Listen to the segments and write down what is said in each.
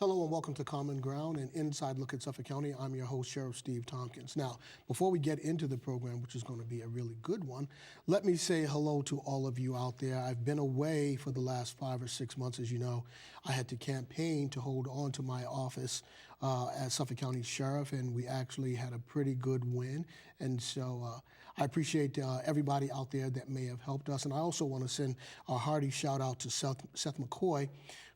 Hello and welcome to Common Ground, an inside look at Suffolk County. I'm your host, Sheriff Steve Tompkins. Now, before we get into the program, which is going to be a really good one, let me say hello to all of you out there. I've been away for the last 5 or 6 months, as you know. I had to campaign to hold on to my office as Suffolk County Sheriff, and we actually had a pretty good win. And so I appreciate everybody out there that may have helped us. And I also want to send a hearty shout out to Seth McCoy,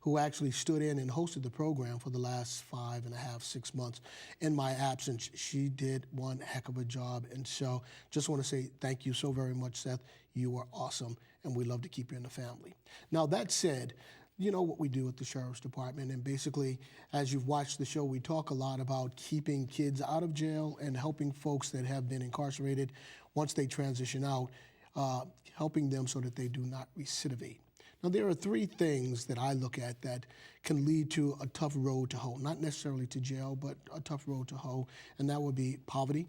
who actually stood in and hosted the program for the last 5.5, 6 months. In my absence, she did one heck of a job. And so just want to say thank you so very much, Seth. You are awesome, and we love to keep you in the family. Now, that said, you know what we do at the Sheriff's Department, and basically, as you've watched the show, we talk a lot about keeping kids out of jail and helping folks that have been incarcerated once they transition out, helping them so that they do not recidivate. Now, there are 3 things that I look at that can lead to a tough road to hoe, not necessarily to jail, but a tough road to hoe, and that would be poverty,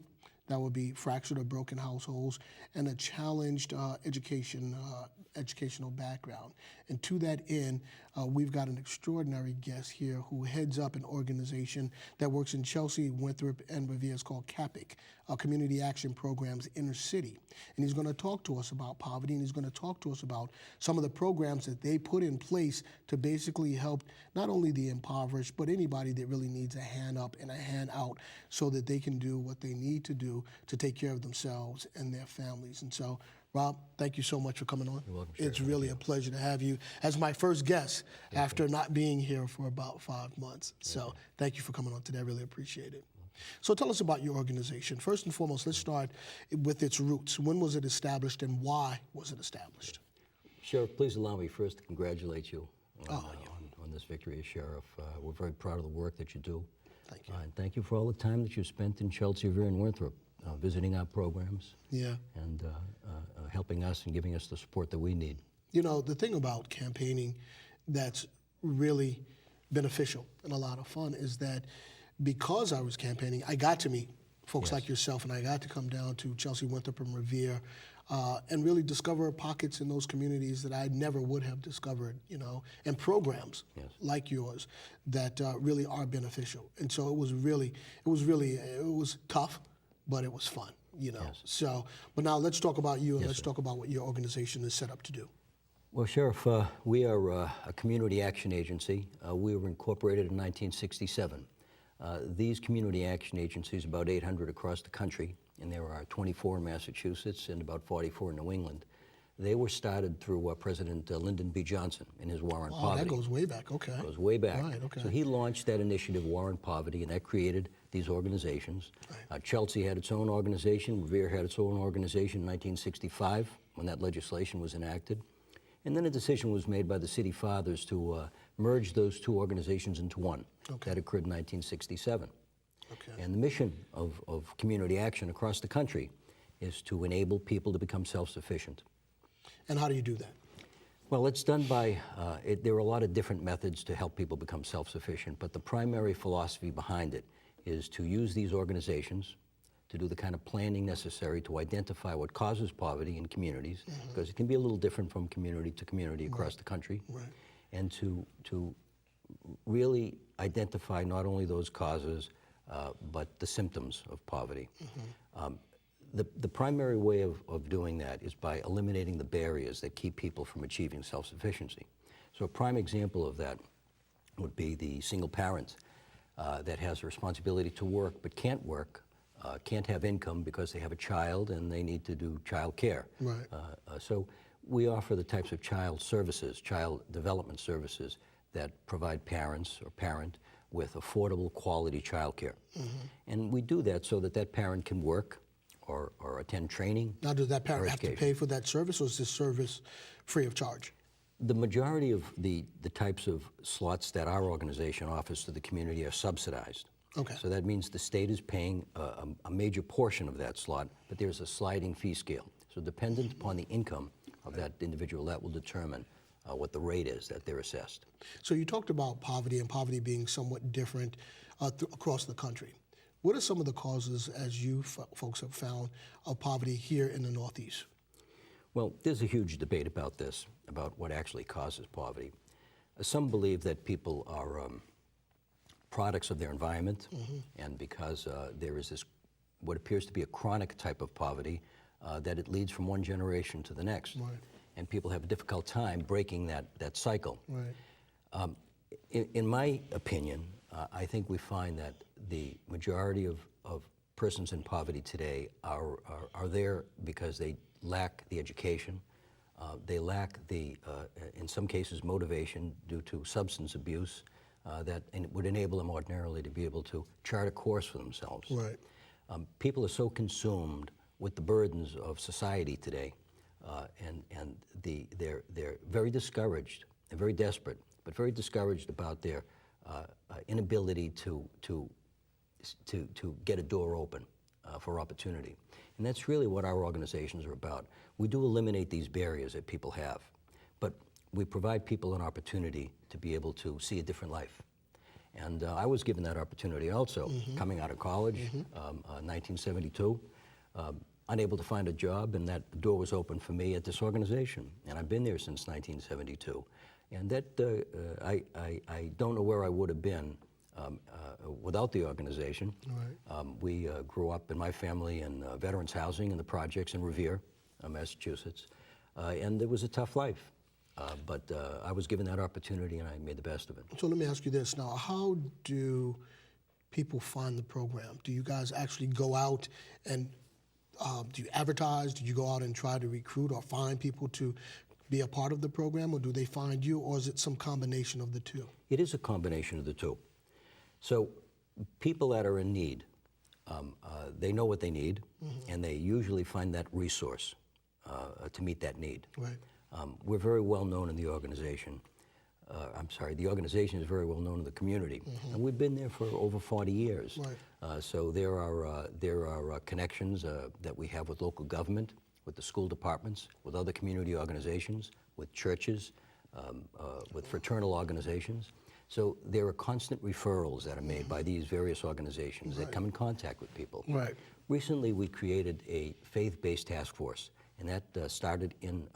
that would be fractured or broken households, and a challenged educational background. And to that end, we've got an extraordinary guest here who heads up an organization that works in Chelsea, Winthrop, and Revere. It's called CAPIC, Community Action Programs Inner City. And he's going to talk to us about poverty, and he's going to talk to us about some of the programs that they put in place to basically help not only the impoverished, but anybody that really needs a hand up and a hand out so that they can do what they need to do to take care of themselves and their families. And so, Rob, thank you so much for coming on. You're welcome, Sheriff. It's really a pleasure to have you as my first guest after not being here for about 5 months. So thank you for coming on today. I really appreciate it. So tell us about your organization. First and foremost, let's start with its roots. When was it established and why was it established? Sheriff, please allow me first to congratulate you on this victory as Sheriff. We're very proud of the work that you do. Thank you. And thank you for all the time that you spent in Chelsea, Revere, and Winthrop, visiting our programs and helping us and giving us the support that we need. You know, the thing about campaigning that's really beneficial and a lot of fun is that because I was campaigning, I got to meet folks like yourself, and I got to come down to Chelsea, Winthrop, and Revere and really discover pockets in those communities that I never would have discovered, you know, and programs like yours that really are beneficial. And so it was tough, but it was fun, you know. So, but now let's talk about you and let's talk about what your organization is set up to do. Well, Sheriff, we are a community action agency. We were incorporated in 1967. These community action agencies, about 800 across the country, and there are 24 in Massachusetts and about 44 in New England. They were started through President Lyndon B. Johnson in his War on Poverty. That goes way back, okay. Goes way back. Right, okay. So he launched that initiative, War on Poverty, and that created these organizations. Right. Chelsea had its own organization, Revere had its own organization in 1965 when that legislation was enacted. And then a decision was made by the city fathers to merge those 2 organizations into one. That occurred in 1967. And the mission of community action across the country is to enable people to become self-sufficient. And how do you do that? Well, it's done by, there are a lot of different methods to help people become self-sufficient, but the primary philosophy behind it is to use these organizations to do the kind of planning necessary to identify what causes poverty in communities, because it can be a little different from community to community across the country, and to really identify not only those causes, but the symptoms of poverty. The primary way of doing that is by eliminating the barriers that keep people from achieving self-sufficiency. So a prime example of that would be the single parent that has a responsibility to work but can't work, can't have income because they have a child and they need to do child care. So we offer the types of child services, child development services that provide parents or parent with affordable quality child care. And we do that so that that parent can work or attend training. Now, does that parent have to pay for that service, or is this service free of charge? The majority of the types of slots that our organization offers to the community are subsidized. So that means the state is paying a major portion of that slot, but there's a sliding fee scale. So dependent upon the income of that individual, that will determine what the rate is that they're assessed. So you talked about poverty and poverty being somewhat different across the country. What are some of the causes, as you folks have found, of poverty here in the Northeast? Well, there's a huge debate about this, about what actually causes poverty. Some believe that people are products of their environment, and because there is this, what appears to be a chronic type of poverty, that it leads from one generation to the next. Right. And people have a difficult time breaking that cycle. Right. In my opinion, I think we find that the majority of persons in poverty today are there because they lack the education, they lack the, in some cases, motivation due to substance abuse that would enable them ordinarily to be able to chart a course for themselves. Right. People are so consumed with the burdens of society today, and they're very discouraged and very desperate, but very discouraged about their inability to get a door open for opportunity. And that's really what our organizations are about. We do eliminate these barriers that people have, but we provide people an opportunity to be able to see a different life. And I was given that opportunity also, coming out of college, 1972, unable to find a job, and that door was open for me at this organization. And I've been there since 1972. And that, I don't know where I would have been without the organization. Right. We grew up in my family in veterans housing in the projects in Revere, Massachusetts. And it was a tough life. But I was given that opportunity and I made the best of it. So let me ask you this now. How do people find the program? Do you guys actually go out and do you advertise? Do you go out and try to recruit or find people to be a part of the program, or do they find you, or is it some combination of the two? It is a combination of the two. So people that are in need, they know what they need, and they usually find that resource to meet that need. Right. We're very well known in the organization. The organization is very well known in the community, and we've been there for over 40 years. Right. So there are connections that we have with local government, with the school departments, with other community organizations, with churches, with fraternal organizations. So there are constant referrals that are made by these various organizations that come in contact with people. Right. Recently, we created a faith-based task force, and that started in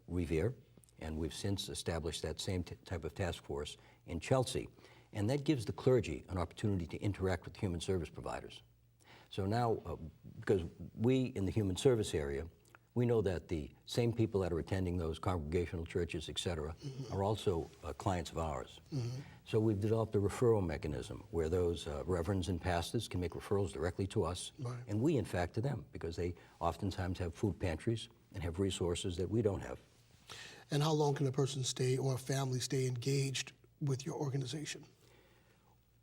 Revere, and we've since established that same type of task force in Chelsea. And that gives the clergy an opportunity to interact with human service providers. So now, because we in the human service area, we know that the same people that are attending those congregational churches, et cetera, are also clients of ours. So we've developed a referral mechanism where those reverends and pastors can make referrals directly to us, and we, in fact, to them, because they oftentimes have food pantries and have resources that we don't have. And how long can a person stay or a family stay engaged with your organization?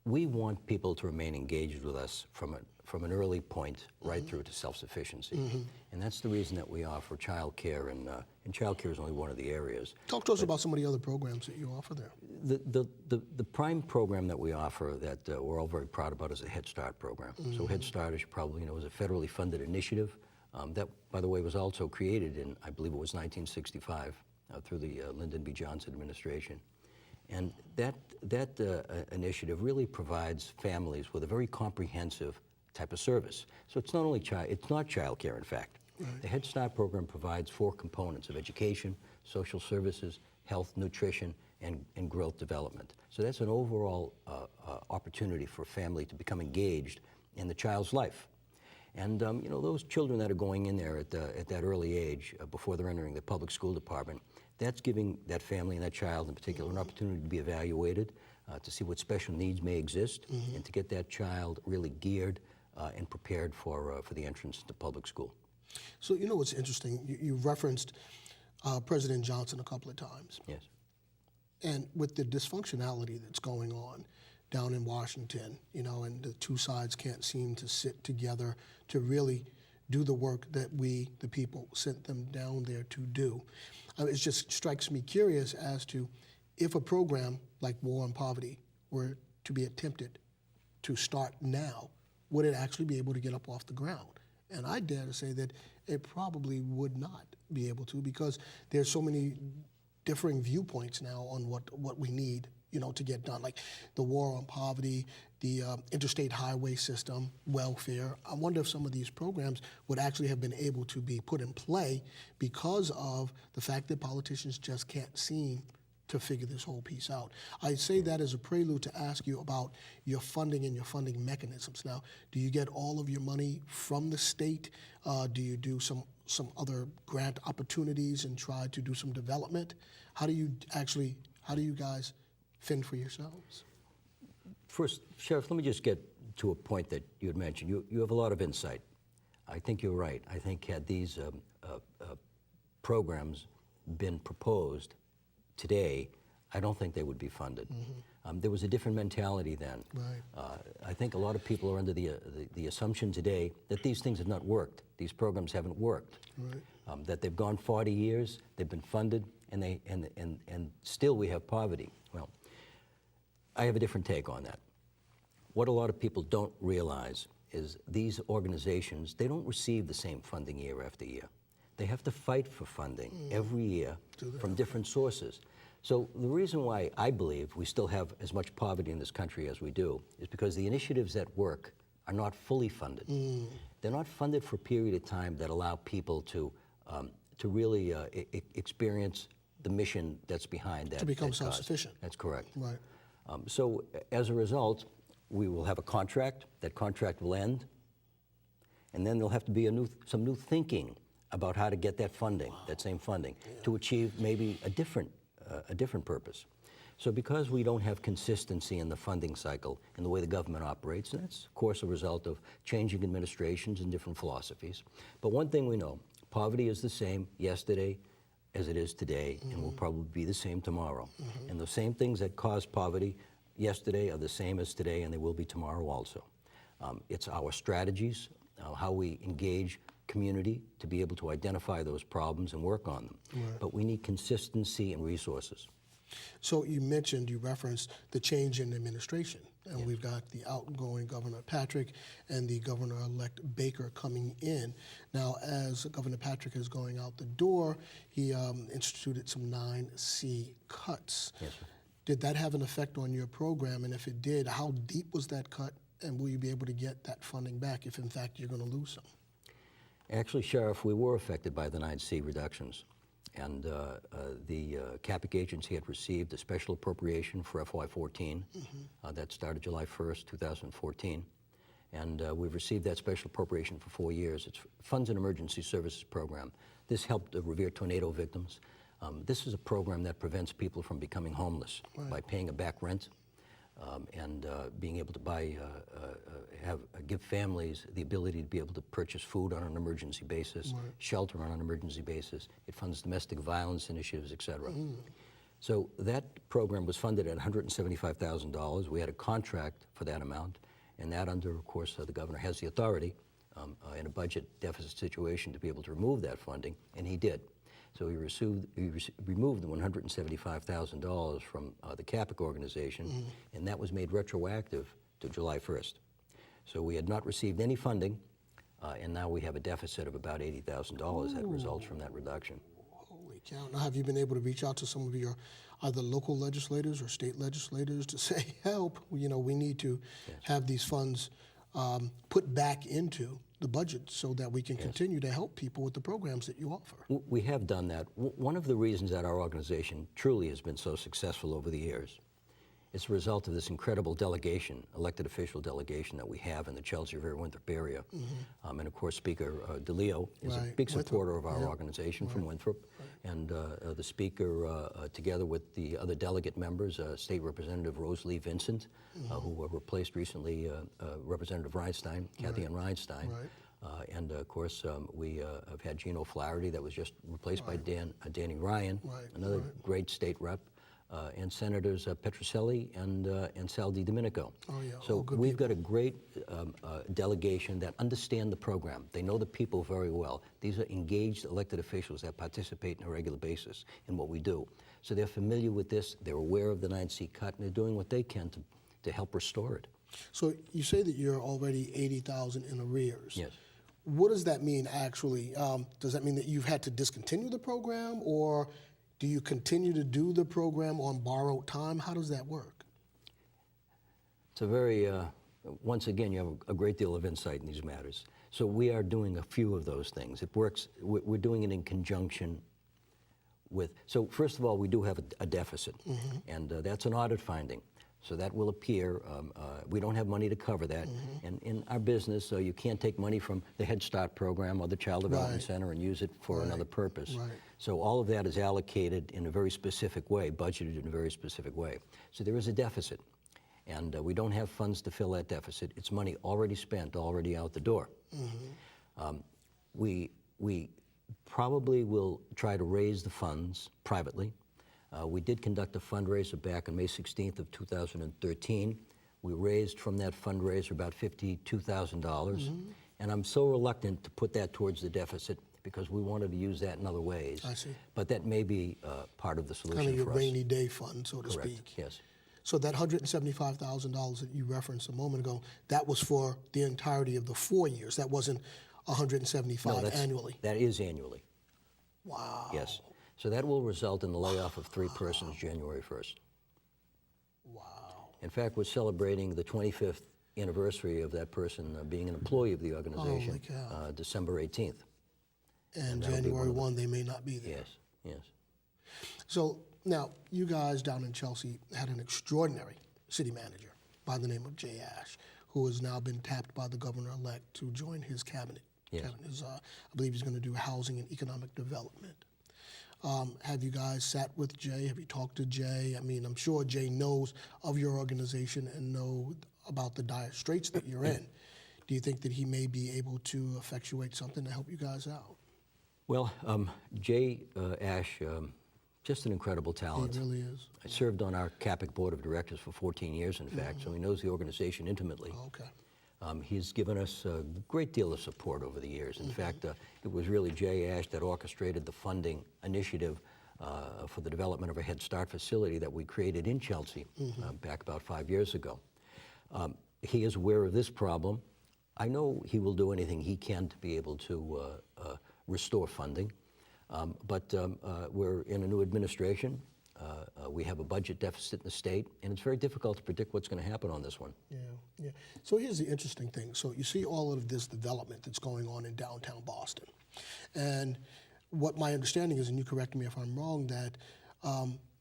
We want people to remain engaged with us from an early point right through to self-sufficiency. And that's the reason that we offer child care, and child care is only one of the areas. Talk to us about some of the other programs that you offer there. The prime program that we offer that we're all very proud about is the Head Start program. So Head Start, as you probably know, is a federally funded initiative that, by the way, was also created in, I believe it was 1965, through the Lyndon B. Johnson administration. And that initiative really provides families with a very comprehensive type of service. So it's not only it's not child care, in fact. Right. The Head Start program provides 4 components of education, social services, health, nutrition, and growth development. So that's an overall opportunity for a family to become engaged in the child's life. And you know, those children that are going in there at that early age, before they're entering the public school department, that's giving that family and that child in particular an opportunity to be evaluated, to see what special needs may exist, and to get that child really geared and prepared for the entrance to public school. So you know what's interesting? You referenced President Johnson a couple of times. Yes. And with the dysfunctionality that's going on down in Washington, you know, and the two sides can't seem to sit together to really do the work that we, the people, sent them down there to do. It just strikes me curious as to if a program like War on Poverty were to be attempted to start now, would it actually be able to get up off the ground? And I dare to say that it probably would not be able to, because there's so many differing viewpoints now on what we need, you know, to get done, like the War on Poverty, the interstate highway system, welfare. I wonder if some of these programs would actually have been able to be put in play because of the fact that politicians just can't seem to figure this whole piece out. I say that as a prelude to ask you about your funding and your funding mechanisms. Now, do you get all of your money from the state? Do you do some other grant opportunities and try to do some development? How do you guys fend for yourselves? First, Sheriff, let me just get to a point that you had mentioned. You have a lot of insight. I think you're right. I think had these programs been proposed today, I don't think they would be funded. There was a different mentality then. Right. I think a lot of people are under the assumption today that these things have not worked. These programs haven't worked. Right. That they've gone 40 years, they've been funded, and still we have poverty. Well, I have a different take on that. What a lot of people don't realize is these organizations, they don't receive the same funding year after year. They have to fight for funding every year from different sources. So the reason why I believe we still have as much poverty in this country as we do is because the initiatives that work are not fully funded. They're not funded for a period of time that allow people to really experience the mission that's behind that. To become that cause. self-sufficient. That's correct. Right. So as a result, we will have a contract. That contract will end, and then there'll have to be some new thinking about how to get that funding, that same funding, to achieve maybe a different purpose. So because we don't have consistency in the funding cycle and the way the government operates, and that's of course a result of changing administrations and different philosophies. But one thing we know, poverty is the same yesterday as it is today, and will probably be the same tomorrow. And the same things that caused poverty yesterday are the same as today, and they will be tomorrow also. It's our strategies, how we engage community to be able to identify those problems and work on them. Right. But we need consistency and resources. So you referenced the change in administration, and we've got the outgoing Governor Patrick and the Governor-elect Baker coming in. Now, as Governor Patrick is going out the door, he instituted some 9C cuts. Yes, sir. Did that have an effect on your program? And if it did, how deep was that cut? And will you be able to get that funding back if, in fact, you're going to lose some? Actually, Sheriff, we were affected by the 9C reductions. And the CAPIC agency had received a special appropriation for FY14 that started July 1st, 2014. And we've received that special appropriation for 4 years. It's Funds and Emergency Services Program. This helped the Revere tornado victims. This is a program that prevents people from becoming homeless by paying a back rent and being able to give families the ability to be able to purchase food on an emergency basis, shelter on an emergency basis. It funds domestic violence initiatives, et cetera. So that program was funded at $175,000. We had a contract for that amount, and that under, of course, the governor has the authority in a budget deficit situation to be able to remove that funding, and he did. So he removed the $175,000 from the CAPIC organization, and that was made retroactive to July 1st. So we had not received any funding, and now we have a deficit of about $80,000 that results from that reduction. Holy cow. Now, have you been able to reach out to some of your either local legislators or state legislators to say, help, we need to have these funds put back into the budget so that we can continue to help people with the programs that you offer? We have done that. One of the reasons that our organization truly has been so successful over the years is a result of this incredible delegation, elected official delegation that we have in the Chelsea, Revere, Winthrop area. And of course, Speaker DeLeo is a big supporter of our organization from Winthrop. And the Speaker, together with the other delegate members, State Representative Rosalie Vincent, who replaced recently Representative Reinstein, Kathy Ann Reinstein. And of course, we have had Gino Flaherty that was just replaced by Danny Ryan, another great state rep. And Senators Petrocelli and Sal DiDomenico. So we've got a great delegation that understand the program. They know the people very well. These are engaged elected officials that participate on a regular basis in what we do. So they're familiar with this, they're aware of the 9C cut, and they're doing what they can to help restore it. So you say that you're already $80,000 in arrears. Yes. What does that mean actually? Does that mean that you've had to discontinue the program, or do you continue to do the program on borrowed time? How does that work? It's a very, once again, you have a great deal of insight in these matters. So we are doing a few of those things. It works, we're doing it in conjunction so first of all, we do have a deficit, and that's an audit finding. So that will appear. We don't have money to cover that. And in our business, you can't take money from the Head Start program or the Child Development Center and use it for another purpose. So all of that is allocated in a very specific way, budgeted in a very specific way. So there is a deficit. And we don't have funds to fill that deficit. It's money already spent, already out the door. We probably will try to raise the funds privately. We did conduct a fundraiser back on May 16th of 2013. We raised from that fundraiser about $52,000. And I'm so reluctant to put that towards the deficit because we wanted to use that in other ways. I see. But that may be part of the solution kind of your for us. rainy day fund, so to speak. Yes. So that $175,000 that you referenced a moment ago, that was for the entirety of the 4 years. That wasn't $175 annually. That is annually. Wow. Yes. So that will result in the layoff of 3 persons January 1st. Wow. In fact, we're celebrating the 25th anniversary of that person being an employee of the organization, December 18th. And January 1, they may not be there. Yes, yes. So now, you guys down in Chelsea had an extraordinary city manager by the name of Jay Ash, who has now been tapped by the governor-elect to join his cabinet. Yes. Cabinet is, I believe he's going to do housing and economic development. Have you guys sat with Jay? Have you talked to Jay? I mean, I'm sure Jay knows of your organization and know about the dire straits that you're in. Do you think that he may be able to effectuate something to help you guys out? Well, Jay Ash, just an incredible talent. He really is. I served on our CAPIC board of directors for 14 years, in fact, so he knows the organization intimately. Okay. He's given us a great deal of support over the years. In fact, it was really Jay Ash that orchestrated the funding initiative for the development of a Head Start facility that we created in Chelsea back about 5 years ago. He is aware of this problem. I know he will do anything he can to be able to restore funding, but we're in a new administration. We have a budget deficit in the state, and it's very difficult to predict what's going to happen on this one. Yeah, yeah. So here's the interesting thing. So you see all of this development that's going on in downtown Boston. And what my understanding is, and you correct me if I'm wrong, that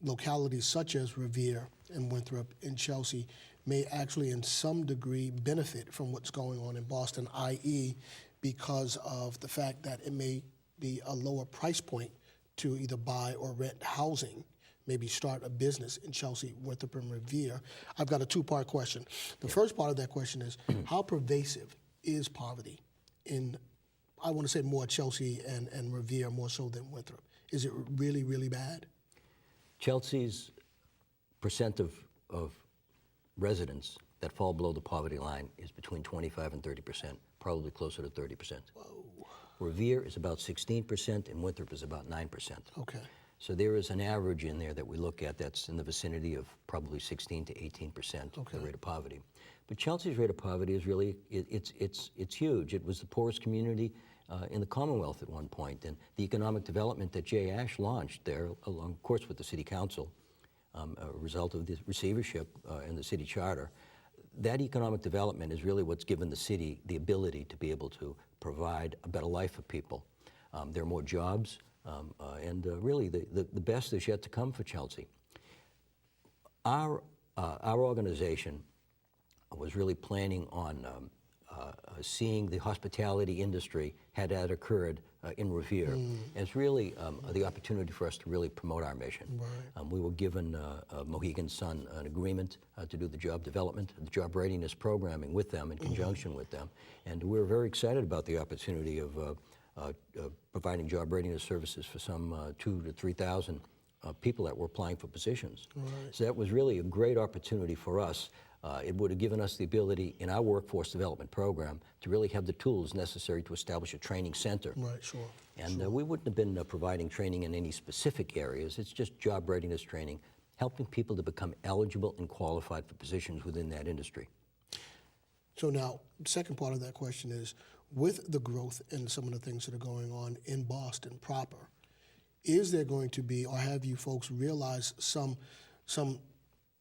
localities such as Revere and Winthrop and Chelsea may actually in some degree benefit from what's going on in Boston, i.e. because of the fact that it may be a lower price point to either buy or rent housing, maybe start a business in Chelsea, Winthrop, and Revere. I've got a two-part question. The first part of that question is, how pervasive is poverty in, I want to say more Chelsea and Revere more so than Winthrop? Is it really, really bad? Chelsea's percent of residents that fall below the poverty line is between 25 and 30%, probably closer to 30%. Whoa. Revere is about 16% and Winthrop is about 9%. Okay. So there is an average in there that we look at that's in the vicinity of probably 16 to 18% of the rate of poverty. But Chelsea's rate of poverty is really, it's huge. It was the poorest community in the Commonwealth at one point, and the economic development that Jay Ash launched there, along, of course, with the City Council, a result of the receivership and the city charter, that economic development is really what's given the city the ability to be able to provide a better life for people. There are more jobs, and really the best is yet to come for Chelsea. Our organization was really planning on seeing the hospitality industry had that occurred in Revere. And it's really the opportunity for us to really promote our mission. Right. We were given Mohegan Sun an agreement to do the job development, the job readiness programming with them in conjunction with them. And we're very excited about the opportunity of providing job readiness services for some 2,000 to 3,000 people that were applying for positions. Right. So that was really a great opportunity for us. It would have given us the ability in our workforce development program to really have the tools necessary to establish a training center. Right, sure. And we wouldn't have been providing training in any specific areas. It's just job readiness training, helping people to become eligible and qualified for positions within that industry. So now, the second part of that question is, with the growth and some of the things that are going on in Boston proper, is there going to be, or have you folks realized some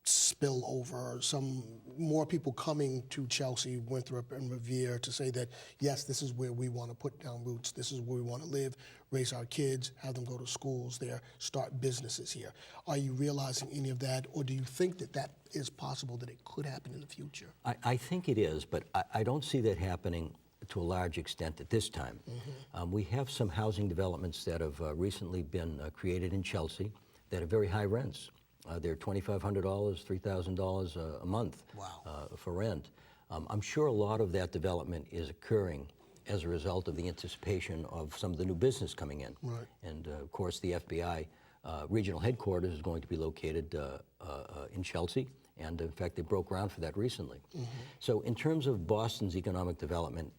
spill over, some more people coming to Chelsea, Winthrop, and Revere to say that, yes, this is where we want to put down roots, this is where we want to live, raise our kids, have them go to schools there, start businesses here. Are you realizing any of that, or do you think that that is possible, that it could happen in the future? I think it is, but I don't see that happening to a large extent at this time. We have some housing developments that have recently been created in Chelsea that have very high rents. They're $2,500, $3,000 a month. Wow. For rent. I'm sure a lot of that development is occurring as a result of the anticipation of some of the new business coming in. Right. And of course, the FBI regional headquarters is going to be located in Chelsea. And in fact, they broke ground for that recently. So in terms of Boston's economic development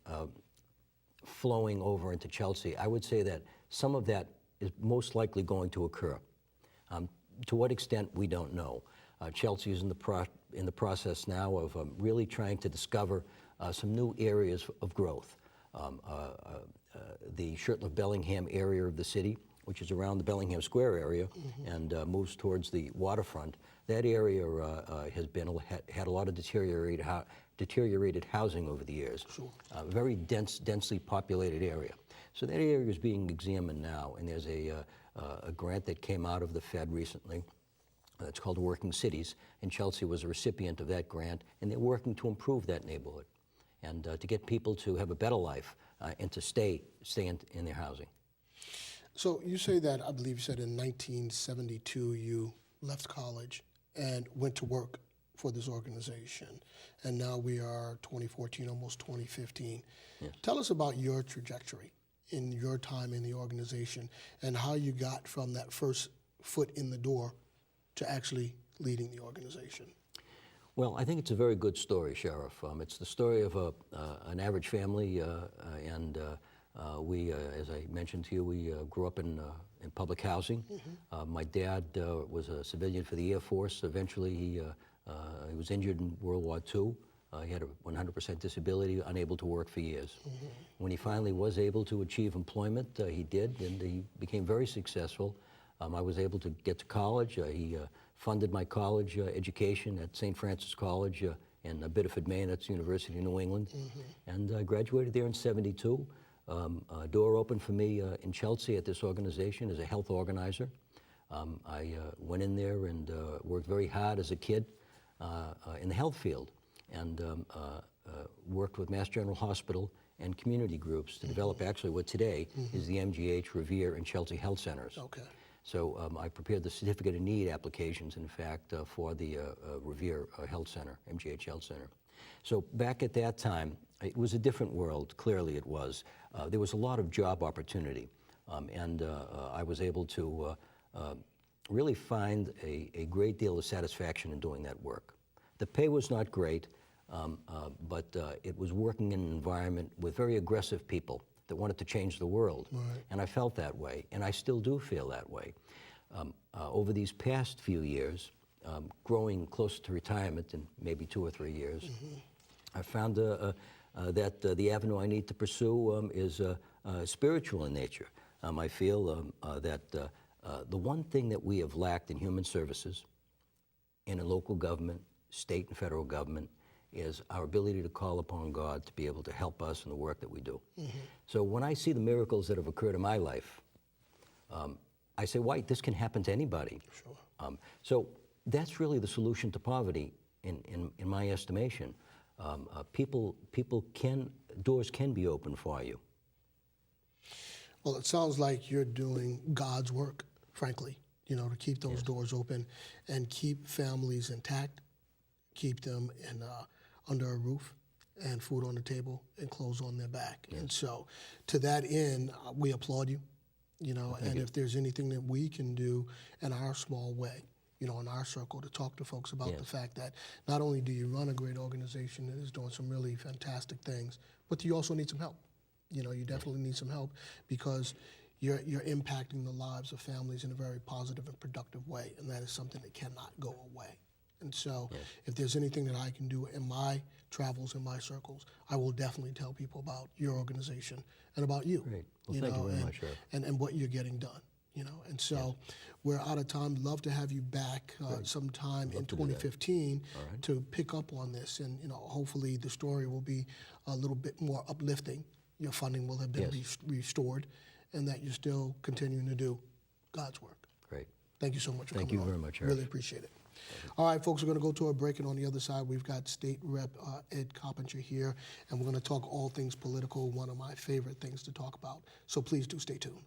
flowing over into Chelsea, I would say that some of that is most likely going to occur. To what extent, we don't know. Chelsea is in the process now of really trying to discover some new areas of growth. The Shirtliff-Bellingham area of the city, which is around the Bellingham Square area and moves towards the waterfront, that area has had a lot of deteriorated housing over the years. Sure. Very densely populated area. So that area is being examined now, and there's a grant that came out of the Fed recently. It's called Working Cities, and Chelsea was a recipient of that grant, and they're working to improve that neighborhood and to get people to have a better life and to stay in their housing. So you say that, I believe you said in 1972 you left college and went to work for this organization, and now we are 2014, almost 2015. Yes. Tell us about your trajectory in your time in the organization and how you got from that first foot in the door to actually leading the organization. Well, I think it's a very good story, Sheriff. It's the story of an average family, and we, as I mentioned to you, we grew up in public housing. My dad was a civilian for the Air Force. Eventually, he was injured in World War II. He had a 100% disability, unable to work for years. When he finally was able to achieve employment, he did, and he became very successful. I was able to get to college. He funded my college education at St. Francis College in Biddeford, Maine. That's University of New England. And I graduated there in '72. A door opened for me in Chelsea at this organization as a health organizer. I went in there and worked very hard as a kid in the health field, and worked with Mass General Hospital and community groups to develop actually what today is the MGH, Revere, and Chelsea Health Centers. Okay. So I prepared the certificate of need applications, in fact, for the Revere Health Center, MGH Health Center. So back at that time, it was a different world, clearly it was. There was a lot of job opportunity, and I was able to really find a great deal of satisfaction in doing that work. The pay was not great, but it was working in an environment with very aggressive people that wanted to change the world. Right. And I felt that way, and I still do feel that way. Over these past few years, growing closer to retirement in maybe 2 or 3 years, I found that the avenue I need to pursue is spiritual in nature. I feel that the one thing that we have lacked in human services, in a local government, state and federal government, is our ability to call upon God to be able to help us in the work that we do. So when I see the miracles that have occurred in my life, I say, why, this can happen to anybody. Sure. So that's really the solution to poverty, in my estimation. Doors can be open for you. Well, it sounds like you're doing God's work, frankly, you know, to keep those doors open and keep families intact, keep them in under a roof and food on the table and clothes on their back. And so to that end, we applaud you, you know, and if there's anything that we can do in our small way, you know, in our circle, to talk to folks about the fact that not only do you run a great organization that is doing some really fantastic things, but you also need some help. You know, you definitely need some help because you're impacting the lives of families in a very positive and productive way, and that is something that cannot go away. And so if there's anything that I can do in my travels, in my circles, I will definitely tell people about your organization and about you. Great. Well, you thank know, you very much, Sheriff. and what you're getting done. And so we're out of time. Love to have you back sometime in 2015 to pick up on this, and hopefully the story will be a little bit more uplifting. Your funding will have been restored, and that you're still continuing to do God's work. Great. Thank you so much for coming on. Thank you very much, Eric. Really appreciate it. All right, folks, we're going to go to a break, and on the other side, we've got State Rep Ed Coppinger here, and we're going to talk all things political, one of my favorite things to talk about. So please do stay tuned.